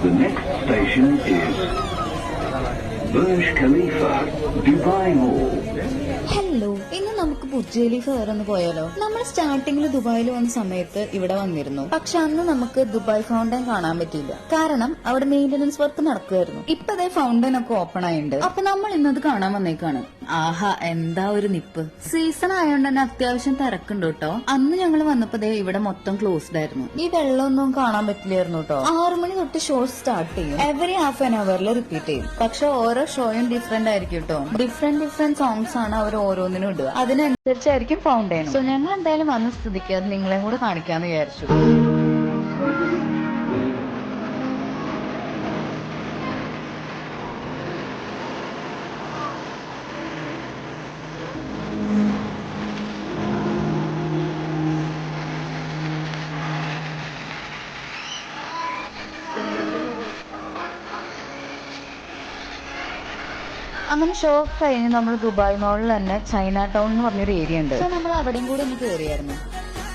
The next station is Burj Khalifa, Dubai Mall. Hello, ഇന്ന് നമുക്ക് Burj Khalifa വരെ ഒന്ന് പോയാലോ? നമ്മൾ സ്റ്റാർട്ടിങ്ങിൽ ദുബായിൽ വന്ന സമയത്ത് ഇവിടെ വന്നിരുന്നു. പക്ഷെ അന്ന് നമുക്ക് ദുബായ് ഫൗണ്ടൻ കാണാൻ പറ്റിയില്ല. കാരണം അവിടെ മെയിന്റനൻസ് വർക്ക് നടക്കുമായിരുന്നു. ഇപ്പതേ ഫൗണ്ടൻ ഒക്കെ ഓപ്പൺ ആയിട്ടുണ്ട്. അപ്പൊ നമ്മൾ ഇന്നത് കാണാൻ വന്നേക്കാണ്. ആഹാ, എന്താ ഒരു നിപ്പ്! സീസൺ ആയതുകൊണ്ട് തന്നെ അത്യാവശ്യം തിരക്കുണ്ട് കേട്ടോ. അന്ന് ഞങ്ങൾ വന്നപ്പോ ഇവിടെ മൊത്തം ക്ലോസ്ഡ് ആയിരുന്നു. ഈ വെള്ളമൊന്നും കാണാൻ പറ്റില്ലായിരുന്നു കേട്ടോ. 6 മണി തൊട്ട് ഷോ സ്റ്റാർട്ട് ചെയ്യും. എവറി ഹാഫ് ആൻ അവറിൽ റിപ്പീറ്റ് ചെയ്യും. പക്ഷെ ഓരോ ഷോയും ഡിഫറെന്റ് ആയിരിക്കും കേട്ടോ. ഡിഫറെന്റ് സോങ്സ് ആണ് അവർ ഓരോന്നിനും ഇടുക. അതിനനുസരിച്ചായിരിക്കും ഫൗണ്ടൈൻ. സോ ഞങ്ങൾ എന്തായാലും വന്ന സ്ഥിതിക്ക് അത് നിങ്ങളെയും കൂടെ കാണിക്കാന്ന് വിചാരിച്ചു. അങ്ങനെ ഷോ കഴിഞ്ഞ് നമ്മൾ ദുബായ് മോളിൽ തന്നെ ചൈന ടൗൺ എന്ന് പറഞ്ഞൊരു ഏരിയ ഉണ്ട്. സോ നമ്മൾ അവിടെയും കൂടെ ഒന്ന് കയറിയായിരുന്നു.